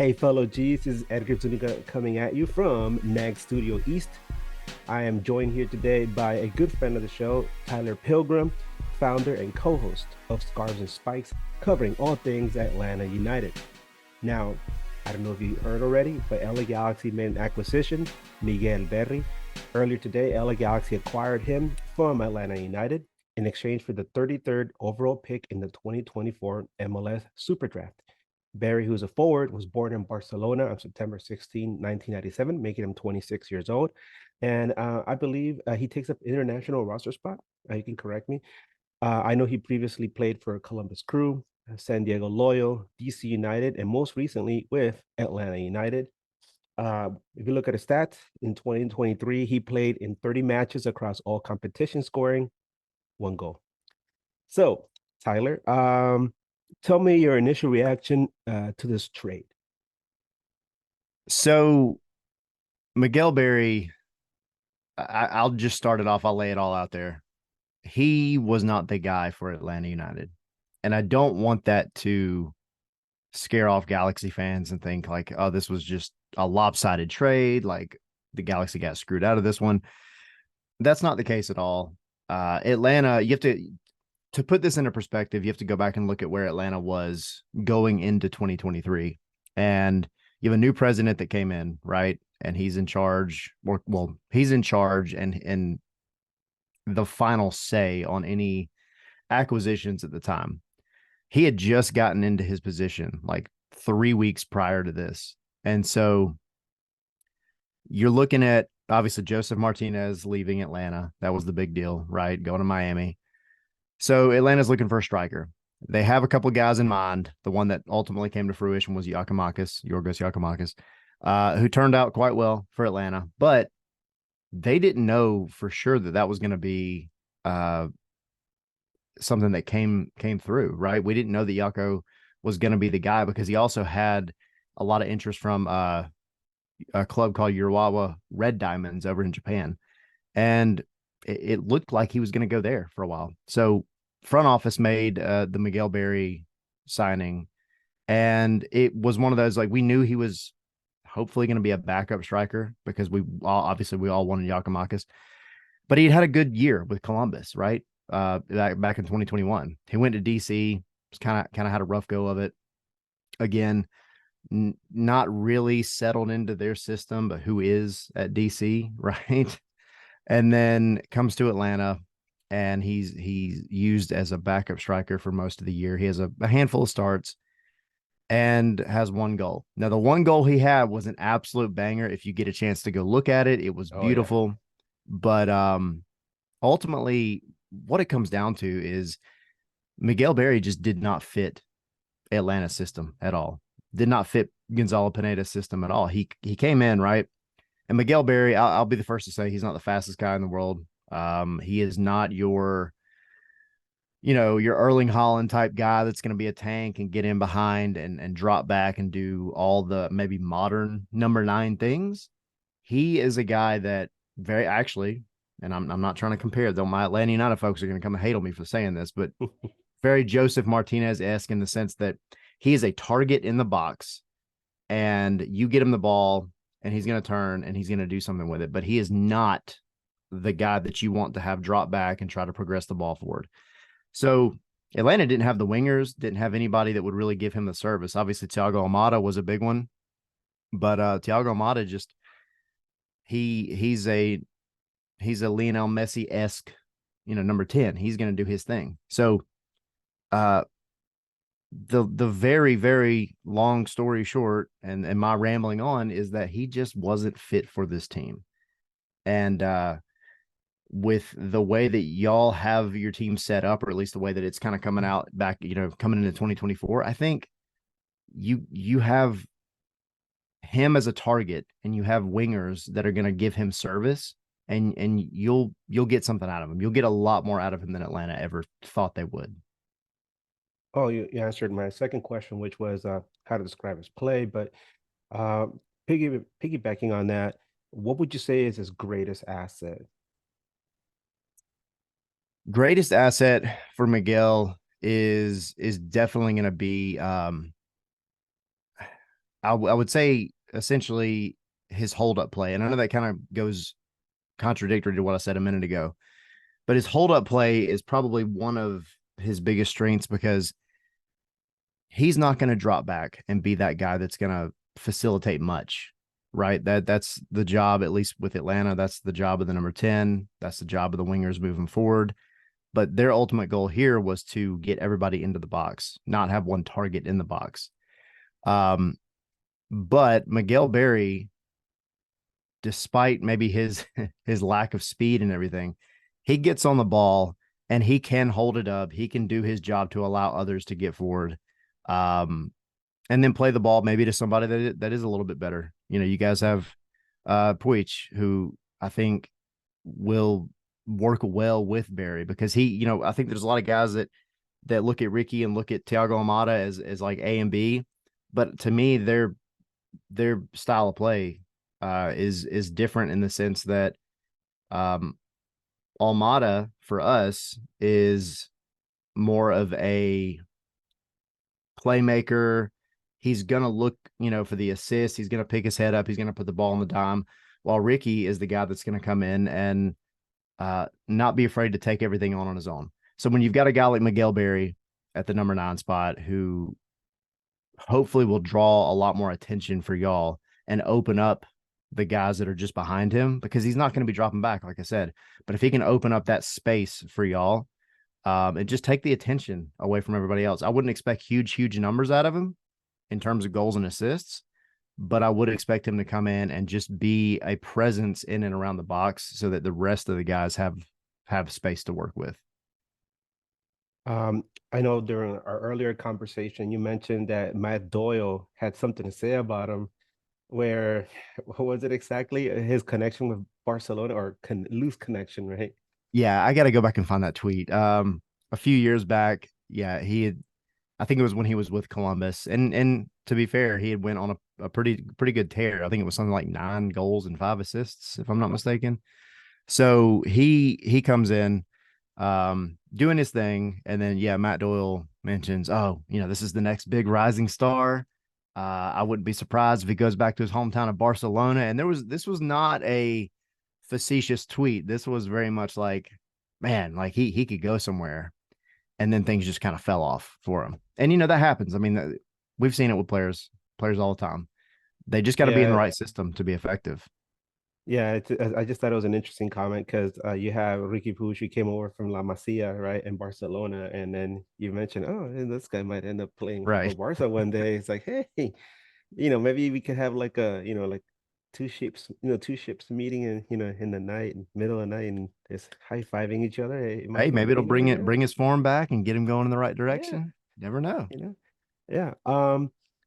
Hey, fellow G's, this is Edgar Zuniga coming at you from NAGn Studio East. I am joined here today by a good friend of the show, Tyler Pilgrim, founder and co-host of Scarves and Spikes, covering all things Atlanta United. Now, I don't know if you heard already, but LA Galaxy made an acquisition, Miguel Berry. Earlier today, LA Galaxy acquired him from Atlanta United in exchange for the 33rd overall pick in the 2024 MLS Super Draft. Berry, who's a forward, was born in Barcelona on September 16, 1997, making him 26 years old. And I believe he takes up international roster spot. You can correct me. I know he previously played for Columbus Crew, San Diego Loyal, DC United, and most recently with Atlanta United. If you look at his stats in 2023, he played in 30 matches across all competitions, scoring one goal. So, Tyler, tell me your initial reaction to this trade. So Miguel Berry, I'll just start it off. I'll lay it all out there. He was not the guy for Atlanta United. And I don't want that to scare off Galaxy fans and think like, oh, this was just a lopsided trade. Like the Galaxy got screwed out of this one. That's not the case at all. Atlanta, you have to put this into perspective, you have to go back and look at where Atlanta was going into 2023. And you have a new president that came in, right? And he's in charge, well, he's in charge and the final say on any acquisitions at the time. He had just gotten into his position like 3 weeks prior to this. And so you're looking at obviously Joseph Martinez leaving Atlanta. That was the big deal, right? Going to Miami. So Atlanta's looking for a striker. They have a couple of guys in mind. The one that ultimately came to fruition was Yorgos Giakoumakis, who turned out quite well for Atlanta. But they didn't know for sure that that was going to be something that came through, right? We didn't know that Yako was going to be the guy because he also had a lot of interest from a club called Urawa Red Diamonds over in Japan. And it looked like he was going to go there for a while. So front office made the Miguel Berry signing. And it was one of those, like, we knew he was hopefully going to be a backup striker because we all wanted Giakoumakis. But he'd had a good year with Columbus, right? Back in 2021. He went to DC, kind of had a rough go of it. Again, not really settled into their system, but who is at DC, right? And then comes to Atlanta, and he's used as a backup striker for most of the year. He has a handful of starts and has one goal. Now, the one goal he had was an absolute banger. If you get a chance to go look at it, it was Oh, yeah. beautiful. But ultimately, what it comes down to is Miguel Berry just did not fit Atlanta's system at all. Did not fit Gonzalo Pineda's system at all. He came in, right? And Miguel Berry, I'll be the first to say he's not the fastest guy in the world. He is not your Erling Haaland type guy that's going to be a tank and get in behind and drop back and do all the maybe modern number 9 things. He is a guy that very actually, and I'm not trying to compare, though my Atlanta United folks are going to come and hate on me for saying this, but very Joseph Martinez-esque in the sense that he is a target in the box and you get him the ball and he's going to turn and he's going to do something with it. But he is not the guy that you want to have drop back and try to progress the ball forward. So Atlanta didn't have the wingers, didn't have anybody that would really give him the service. Obviously, Thiago Almada was a big one, but Thiago Almada just he's a Lionel Messi-esque, number 10. He's going to do his thing. So the very, very long story short, and my rambling on, is that he just wasn't fit for this team. And with the way that y'all have your team set up, or at least the way that it's kind of coming out back, coming into 2024, I think you have him as a target and you have wingers that are going to give him service, and you'll get something out of him. You'll get a lot more out of him than Atlanta ever thought they would. Oh, you answered my second question, which was how to describe his play. But uh, piggybacking on that, what would you say is his greatest asset? Greatest asset for Miguel is definitely going to be I would say essentially his hold up play. And I know that kind of goes contradictory to what I said a minute ago, but his hold up play is probably one of his biggest strengths because he's not going to drop back and be that guy that's going to facilitate much, right? That's the job, at least with Atlanta. That's the job of the number 10. That's the job of the wingers moving forward. But their ultimate goal here was to get everybody into the box, not have one target in the box. Um, but Miguel Berry, despite maybe his his lack of speed and everything, he gets on the ball and he can hold it up. He can do his job to allow others to get forward. Um, and then play the ball maybe to somebody that is a little bit better. You know, you guys have Puig, who I think will work well with Barry because he, you know, I think there's a lot of guys that look at Ricky and look at Thiago Almada as like A and B, but to me, their style of play is different in the sense that um, Almada for us is more of a playmaker. He's going to look, you know, for the assist. He's going to pick his head up. He's going to put the ball on the dime. While Ricky is the guy that's going to come in and not be afraid to take everything on his own. So when you've got a guy like Miguel Berry at the number 9 spot, who hopefully will draw a lot more attention for y'all and open up the guys that are just behind him, because he's not going to be dropping back, like I said. But if he can open up that space for y'all, and just take the attention away from everybody else. I wouldn't expect huge numbers out of him in terms of goals and assists, but I would expect him to come in and just be a presence in and around the box so that the rest of the guys have space to work with. I know during our earlier conversation, you mentioned that Matt Doyle had something to say about him. Where, what was it exactly? His connection with Barcelona or loose connection, right? Yeah, I got to go back and find that tweet. A few years back, yeah, he had. I think it was when he was with Columbus, and to be fair, he had went on a pretty good tear. I think it was something like 9 goals and 5 assists, if I'm not mistaken. So he comes in, doing his thing, and then yeah, Matt Doyle mentions, oh, you know, this is the next big rising star. I wouldn't be surprised if he goes back to his hometown of Barcelona. And this was not a facetious tweet. This was very much like, man, like he could go somewhere. And then things just kind of fell off for him. And you know that happens. I mean, we've seen it with players all the time. They just got to be in the Yeah, right system to be effective. yeah. I just thought it was an interesting comment because you have Ricky Puig, who came over from La Masia, right, in Barcelona, and then you mentioned, oh, and this guy might end up playing for Right. Barca one day. It's like, hey, maybe we could have like like two ships meeting in, in the night, middle of the night, and just high fiving each other. Hey, it might Hey, work. maybe it'll You never know. bring his form back and get him going in the right Yeah, direction. Never know. you know. Yeah.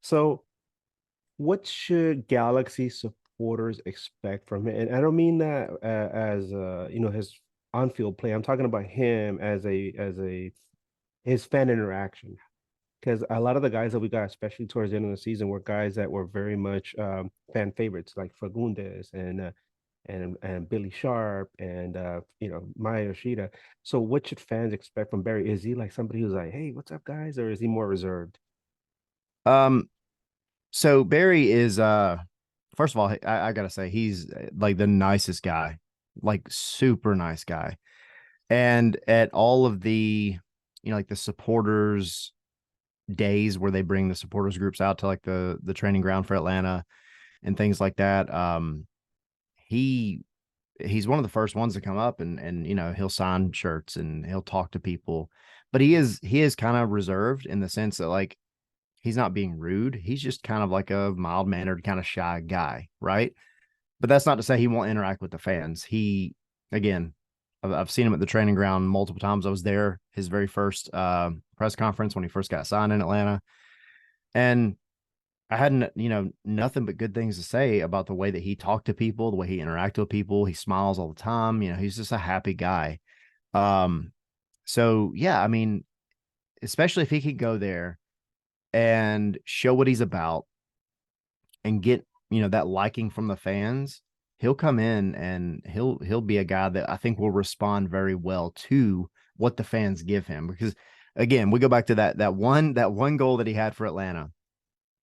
So what should Galaxy supporters expect from him? And I don't mean that as his on-field play. I'm talking about him as a his fan interaction. Because a lot of the guys that we got, especially towards the end of the season, were guys that were very much fan favorites, like Fagundes and Billy Sharp and Maya Yoshida. So what should fans expect from Barry? Is he like somebody who's like, hey, what's up, guys, or is he more reserved? Um, so Barry is first of all, I gotta say he's like the nicest guy, like super nice guy. And at all of the, you know, like the supporters days where they bring the supporters groups out to like the training ground for Atlanta and things like that. He he's one of the first ones to come up and you know, he'll sign shirts and he'll talk to people. But he is kind of reserved in the sense that like he's not being rude. He's just kind of like a mild mannered, kind of shy guy, right? But that's not to say he won't interact with the fans. He, again, I've seen him at the training ground multiple times. I was there his very first press conference when he first got signed in Atlanta, and I had nothing but good things to say about the way that he talked to people, the way he interacted with people. He smiles all the time. You know, he's just a happy guy. Um, so yeah, I mean, especially if he could go there and show what he's about and get, you know, that liking from the fans, he'll come in and he'll be a guy that I think will respond very well to what the fans give him. Because again, we go back to that one goal that he had for Atlanta.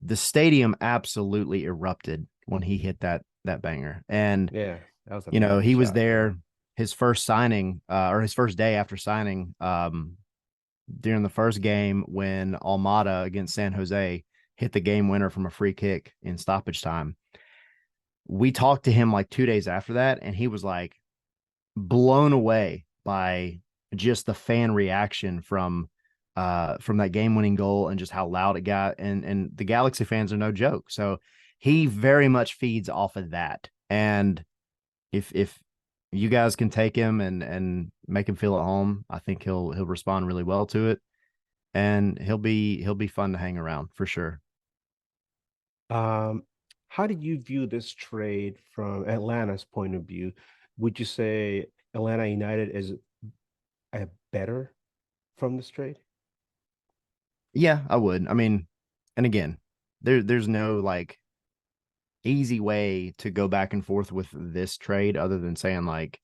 the stadium absolutely erupted when he hit that banger. And Yeah, that was a you know, magic he was shot, man. there his first signing, or his first day after signing, during the first game when Almada against San Jose hit the game winner from a free kick in stoppage time. We talked to him like 2 days after that, and he was like blown away by just the fan reaction from that game winning goal and just how loud it got. And the Galaxy fans are no joke. So he very much feeds off of that. And if you guys can take him and make him feel at home, I think he'll respond really well to it, and he'll be fun to hang around for sure. Um, how do you view this trade from Atlanta's point of view? Would you say Atlanta United is a better from this trade? Yeah, I would. I mean, and again, there's no like easy way to go back and forth with this trade other than saying like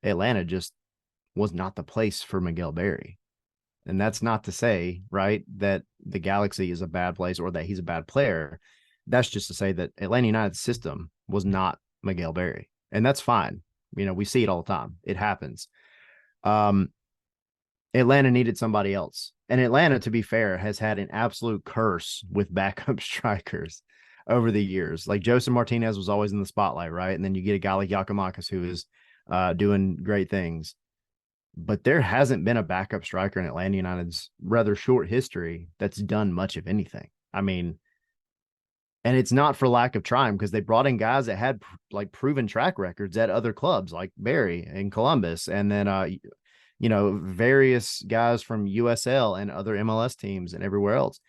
Atlanta just was not the place for Miguel Berry. And that's not to say, right, that the Galaxy is a bad place or that he's a bad player. That's just to say that Atlanta United's system was not Miguel Berry. And that's fine. You know, we see it all the time. It happens. Um, Atlanta needed somebody else. And Atlanta, to be fair, has had an absolute curse with backup strikers over the years. Like Joseph Martinez was always in the spotlight, right? And then you get a guy like Yakimakis who is doing great things. But there hasn't been a backup striker in Atlanta United's rather short history that's done much of anything. I mean, and it's not for lack of trying because they brought in guys that had like proven track records at other clubs like Barry and Columbus, and then you know, various guys from USL and other MLS teams and everywhere else.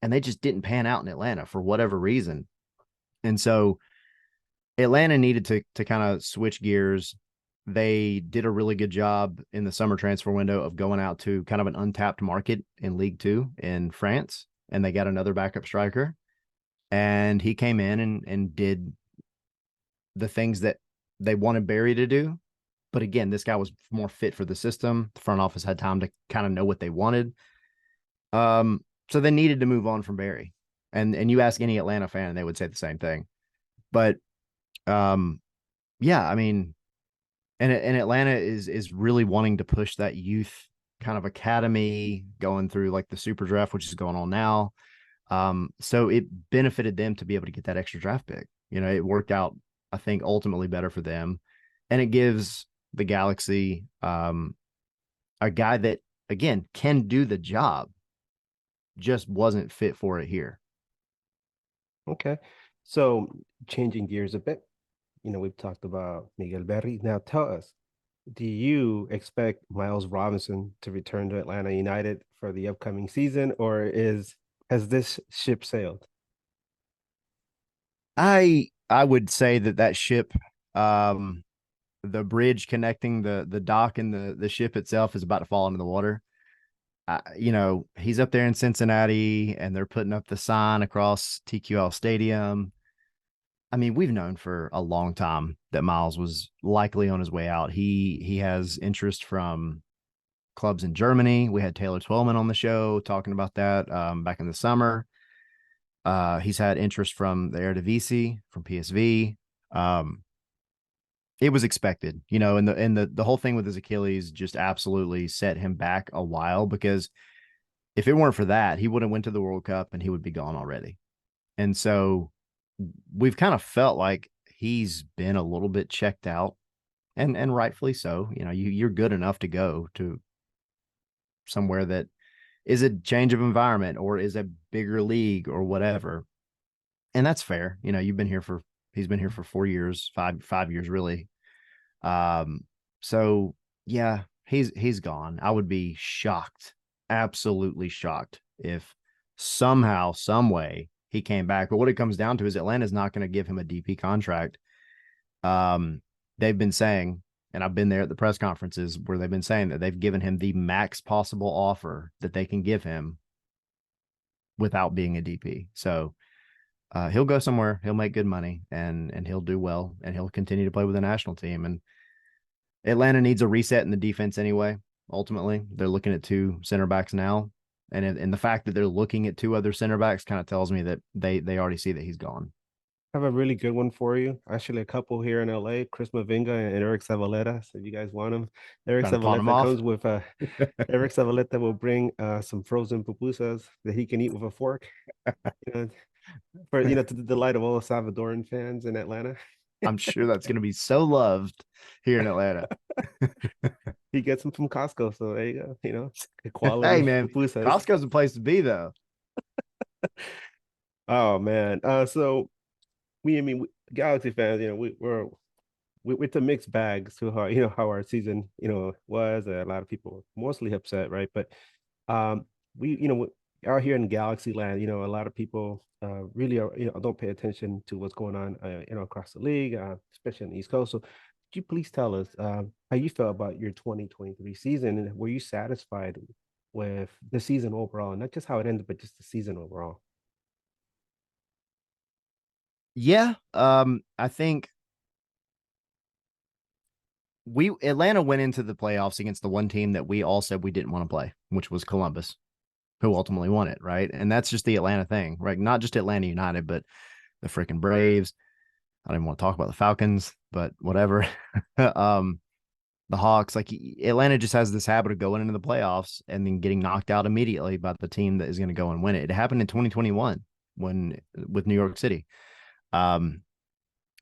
And they just didn't pan out in Atlanta for whatever reason. And so Atlanta needed to kind of switch gears. They did a really good job in the summer transfer window of going out to kind of an untapped market in League Two in France, and they got another backup striker. And he came in and did the things that they wanted Barry to do. But again, this guy was more fit for the system. The front office had time to kind of know what they wanted. So they needed to move on from Barry. And you ask any Atlanta fan, and they would say the same thing. But um, yeah, I mean, and Atlanta is really wanting to push that youth kind of academy going through like the super draft, which is going on now. So it benefited them to be able to get that extra draft pick. You know, it worked out, I think, ultimately better for them. And it gives the Galaxy a guy that, again, can do the job, just wasn't fit for it here. Okay. So changing gears a bit, we've talked about Miguel Berry. Now tell us, do you expect Miles Robinson to return to Atlanta United for the upcoming season, or has this ship sailed? I would say that ship, um, the bridge connecting the dock and the ship itself is about to fall into the water. You know, he's up there in Cincinnati and they're putting up the sign across TQL Stadium. I mean, we've known for a long time that Miles was likely on his way out. He has interest from clubs in Germany. We had Taylor Twellman on the show talking about that back in the summer. He's had interest from the Eredivisie, from PSV. Um, it was expected, you know, and the whole thing with his Achilles just absolutely set him back a while because if it weren't for that, he would have went to the World Cup and he would be gone already. And so we've kind of felt like he's been a little bit checked out, and rightfully so. You know, you're good enough to go to somewhere that is a change of environment or is a bigger league or whatever. And that's fair. You know, he's been here for 4 years, five years really. Um, so yeah, he's gone. I would be shocked, absolutely shocked if somehow, some way he came back. But what it comes down to is Atlanta's not going to give him a DP contract. They've been saying, and I've been there at the press conferences where they've been saying that they've given him the max possible offer that they can give him without being a DP. So he'll go somewhere, he'll make good money, and he'll do well, and he'll continue to play with the national team. And Atlanta needs a reset in the defense anyway. Ultimately, they're looking at two center backs now, And the fact that they're looking at two other center backs kind of tells me that they already see that he's gone. I have a really good one for you. Actually, a couple here in LA, Chris Mavinga and Eric Zavaleta. So if you guys want him, Eric Trying to pawn him Zavaleta off. comes with Eric Zavaleta will bring some frozen pupusas that he can eat with a fork. You know, for to the delight of all Salvadoran fans in Atlanta. I'm sure that's going to be so loved here in Atlanta. He gets them from Costco, so there you go. Hey, Quality man, pupusas. Costco's the place to be, though. Oh man. So Galaxy fans, with the mixed bags to how our season was. A lot of people were mostly upset, right? But we out here in Galaxy Land, a lot of people really are, don't pay attention to what's going on across the league, especially on the East Coast. So could you please tell us how you felt about your 2023 season, and were you satisfied with the season overall, not just how it ended, but just the season overall? Yeah, I think we Atlanta went into the playoffs against the one team that we all said we didn't want to play, which was Columbus, who ultimately won it, right? And that's just the Atlanta thing, right? Not just Atlanta United, but the freaking Braves. I don't even want to talk about the Falcons, but whatever. The Hawks, like Atlanta just has this habit of going into the playoffs and then getting knocked out immediately by the team that is going to go and win it. It happened in 2021 when with New York City.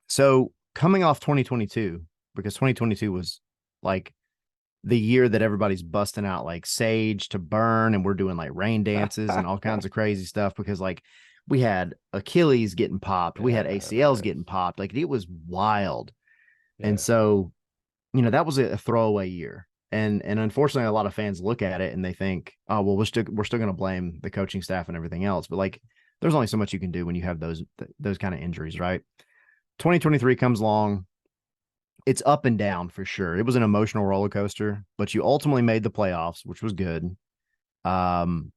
So coming off 2022, because 2022 was like the year that everybody's busting out like sage to burn, and we're doing like rain dances and all kinds of crazy stuff because like we had Achilles getting popped, we had Yeah, ACLs getting popped, like it was wild. And yeah. so, that was a throwaway year. And unfortunately, a lot of fans look at it and they think, oh, well, we're still going to blame the coaching staff and everything else. But like, there's only so much you can do when you have those kind of injuries, right? 2023 comes along. It's up and down for sure. It was an emotional roller coaster, but you ultimately made the playoffs, which was good. Um,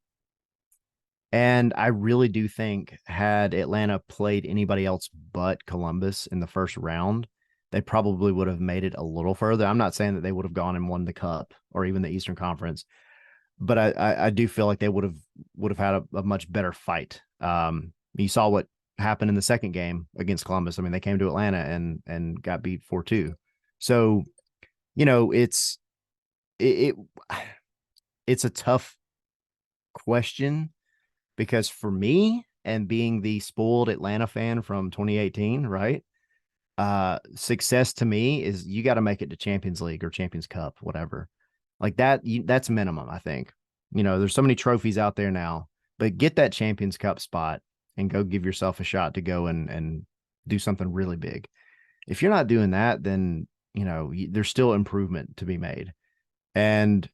and I really do think had Atlanta played anybody else but Columbus in the first round, they probably would have made it a little further. I'm not saying that they would have gone and won the cup or even the Eastern Conference, but I do feel like they would have had a much better fight. You saw what happened in the second game against Columbus. I mean, they came to Atlanta and got beat 4-2. So, it's it it's a tough question because for me and being the spoiled Atlanta fan from 2018, right? Success to me is you got to make it to Champions League or Champions Cup, whatever. Like that, that's minimum, I think. There's so many trophies out there now, but get that Champions Cup spot and go give yourself a shot to go and do something really big. If you're not doing that, then there's still improvement to be made, and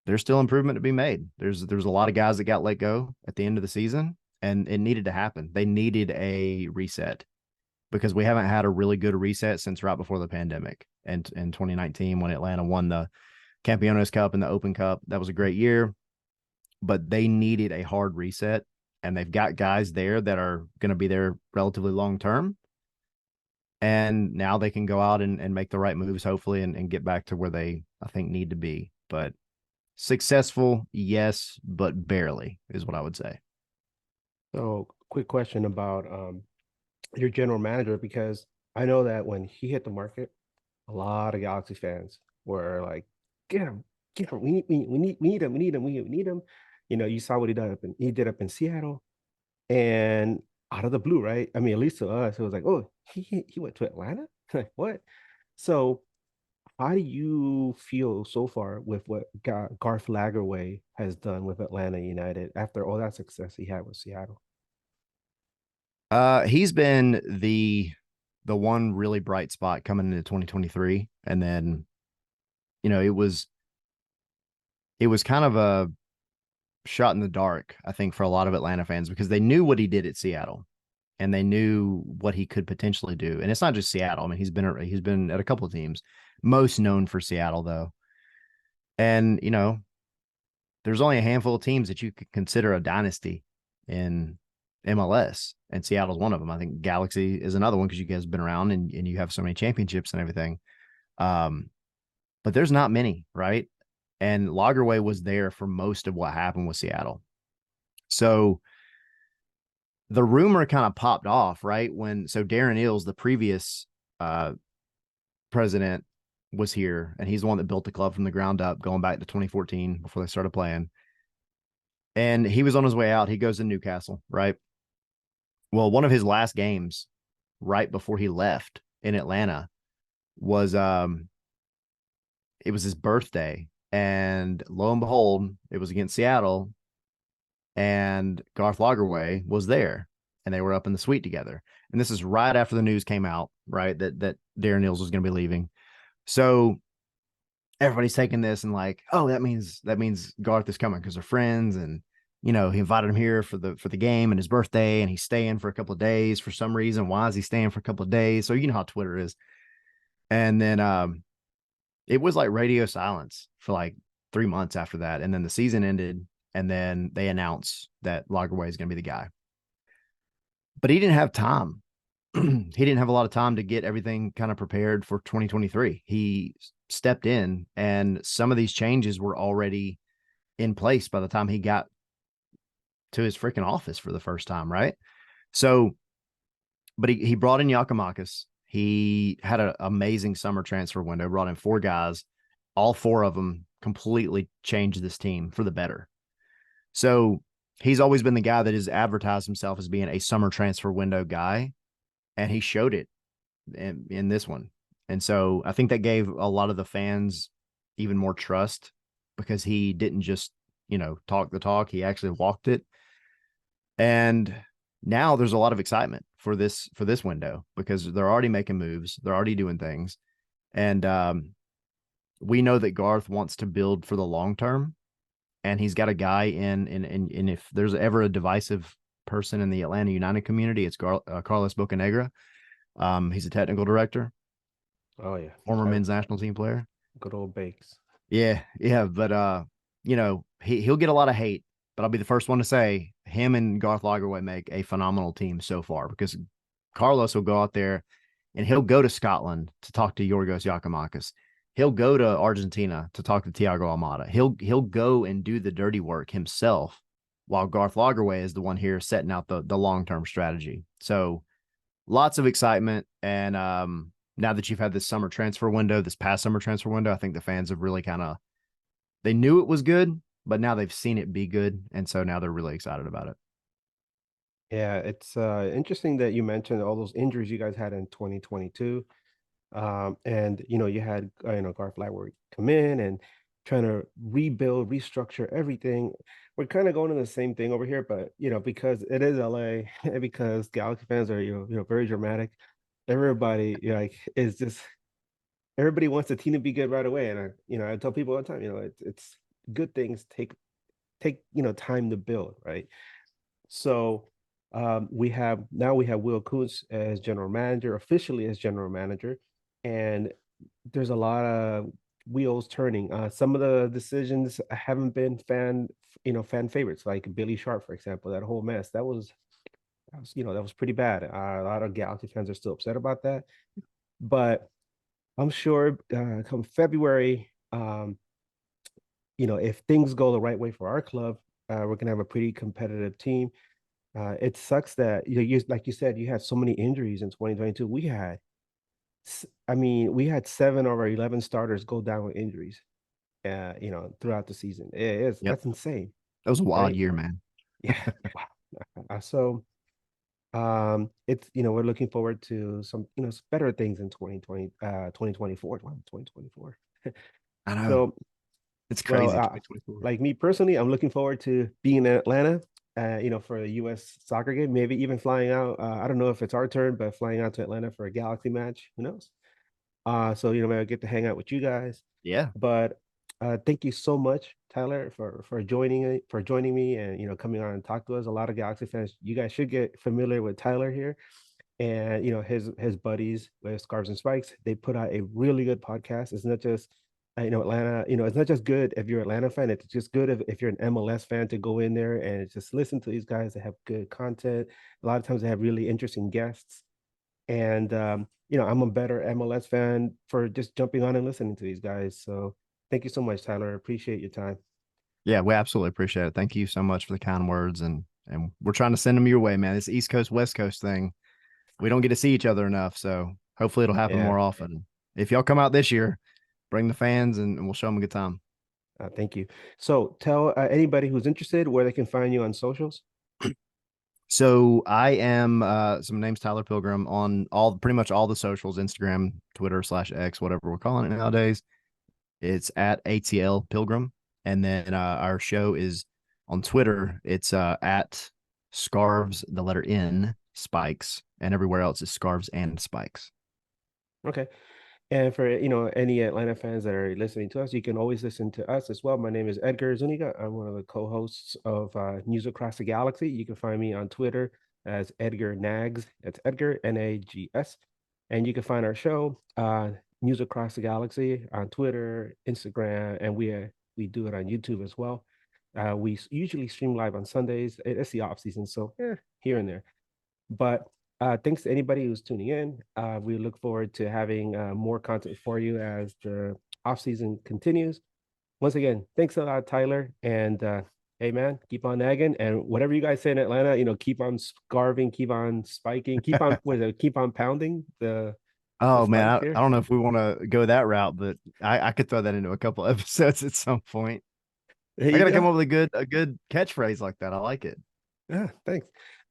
there's still improvement to be made. There's a lot of guys that got let go at the end of the season, and it needed to happen. They needed a reset because we haven't had a really good reset since right before the pandemic. And in 2019, when Atlanta won the Campeones Cup and the Open Cup, that was a great year, but they needed a hard reset. And they've got guys there that are going to be there relatively long term. And now they can go out and make the right moves, hopefully, and get back to where they, I think, need to be. But successful, yes, but barely is what I would say. So, quick question about your general manager, because I know that when he hit the market, a lot of Galaxy fans were like, "Get him, get him! We need him! We need him! We need him!" You saw what he did up in Seattle, and out of the blue, right? I mean, at least to us, it was like, "Oh, he went to Atlanta? Like what?" So, how do you feel so far with what Garth Lagerwey has done with Atlanta United after all that success he had with Seattle? He's been the one really bright spot coming into 2023, and then it was kind of a shot in the dark, I think, for a lot of Atlanta fans because they knew what he did at Seattle and they knew what he could potentially do. And it's not just Seattle. I mean, he's been at a couple of teams, most known for Seattle though. And there's only a handful of teams that you could consider a dynasty in MLS, and Seattle's one of them. I think Galaxy is another one because you guys have been around and you have so many championships and everything. But there's not many, right? and Lagerwey was there for most of what happened with Seattle. So the rumor kind of popped off, right? So Darren Eales, the previous uh, president, was here, and he's the one that built the club from the ground up, going back to 2014 before they started playing. And he was on his way out. He goes to Newcastle, right? Well, one of his last games right before he left in Atlanta was it was his birthday. And lo and behold, it was against Seattle, and Garth Lagerwey was there, and they were up in the suite together. And this is right after the news came out, right? That Darren Eales was going to be leaving. So everybody's taking this and like, oh, that means Garth is coming because they're friends, and he invited him here for the game and his birthday, and he's staying for a couple of days for some reason. Why is he staying for a couple of days? So you know how Twitter is. And then it was like radio silence for like 3 months after that, and then the season ended, and then they announced that Lagerwey is going to be the guy. But he didn't have time. He didn't have a lot of time to get everything kind of prepared for 2023. He stepped in, and some of these changes were already in place by the time he got to his freaking office for the first time, right? So, but he brought in Yakimakis. He had an amazing summer transfer window, brought in 4 guys. All 4 of them completely changed this team for the better. So he's always been the guy that has advertised himself as being a summer transfer window guy, and he showed it in this one. And so I think that gave a lot of the fans even more trust, because he didn't just, talk the talk. He actually walked it. And now there's a lot of excitement for this window, because they're already making moves. They're already doing things. And we know that Garth wants to build for the long term, and he's got a guy in if there's ever a divisive person in the Atlanta United community, it's Carlos Bocanegra. He's a technical director. Oh yeah, Former men's national team player. good old Bakes. Yeah, but he'll get a lot of hate, but I'll be the first one to say him and Garth Lagerwey make a phenomenal team so far, because Carlos will go out there and he'll go to Scotland to talk to Yorgos Yakimakis. He'll go to Argentina to talk to Thiago Almada. He'll go and do the dirty work himself, while Garth Lagerwey is the one here setting out the long-term strategy. So lots of excitement. And now that you've had this past summer transfer window, I think the fans have really they knew it was good, but now they've seen it be good. And so now they're really excited about it. Yeah, it's interesting that you mentioned all those injuries you guys had in 2022. And you had Garth Lagerwey come in and trying to rebuild, restructure everything. We're kind of going to the same thing over here, but because it is LA and because Galaxy fans are very dramatic, everybody is just everybody wants the team to be good right away. And I tell people all the time, it's good things take time to build, right? So we have Will Kuntz as general manager, officially as general manager, and there's a lot of wheels turning. Some of the decisions haven't been fan favorites, like Billy Sharp, for example. That whole mess that was pretty bad. A lot of Galaxy fans are still upset about that, but I'm sure come February, if things go the right way for our club, we're gonna have a pretty competitive team. It sucks that like you said, you had so many injuries in 2022. We had 7 of our 11 starters go down with injuries. Throughout the season. Yep. That's insane, That was a wild right? year, man. Yeah. Wow. So it's we're looking forward to some better things in 2024. Wow, 2024. I know. So It's well, crazy. 2024. like me personally, I'm looking forward to being in Atlanta, for a U.S. soccer game, maybe even flying out. I don't know if it's our turn, but flying out to Atlanta for a Galaxy match, who knows? So maybe I'll get to hang out with you guys. Yeah. But thank you so much, Tyler, for joining me and coming on and talk to us. A lot of Galaxy fans, you guys should get familiar with Tyler here, and his buddies with Scarves and Spikes. They put out a really good podcast. It's not just Atlanta. It's not just good if you're an Atlanta fan. It's just good if you're an MLS fan to go in there and just listen to these guys that have good content. A lot of times they have really interesting guests, and I'm a better MLS fan for just jumping on and listening to these guys. So Thank you so much, Tyler. I appreciate your time. Yeah, we absolutely appreciate it. Thank you so much for the kind words, and we're trying to send them your way, man. This East Coast West Coast thing, we don't get to see each other enough, so hopefully it'll happen Yeah, more often. If y'all come out this year, bring the fans, and we'll show them a good time. thank you. So tell anybody who's interested where they can find you on socials. So I am some name's Tyler Pilgrim on all pretty much all the socials, Instagram, Twitter /X, whatever we're calling it nowadays. It's at ATL Pilgrim. And then our show is on Twitter. It's at Scarves, the letter N, Spikes, and everywhere else is Scarves and Spikes. Okay. And for any Atlanta fans that are listening to us, you can always listen to us as well. My name is Edgar Zuniga. I'm one of the co-hosts of News Across the Galaxy. You can find me on Twitter as Edgar Nags. That's Edgar Nags. And you can find our show News Across the Galaxy on Twitter, Instagram, and we do it on YouTube as well. We usually stream live on Sundays. It's the off season, so here and there. But thanks to anybody who's tuning in. We look forward to having more content for you as the off season continues. Once again, thanks a lot, Tyler. And hey, man, keep on nagging. And whatever you guys say in Atlanta, keep on scarving, keep on spiking, keep on pounding the Oh man, spikes I here. don't know if we want to go that route, but I could throw that into a couple episodes at some point. There I you gotta come go. up with a good catchphrase like that. I like it. Yeah, thanks.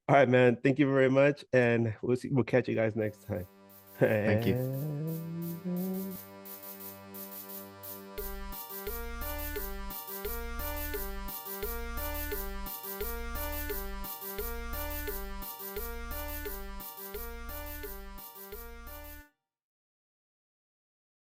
All right, man. Thank you very much. And we'll catch you guys next time. Thank you. And...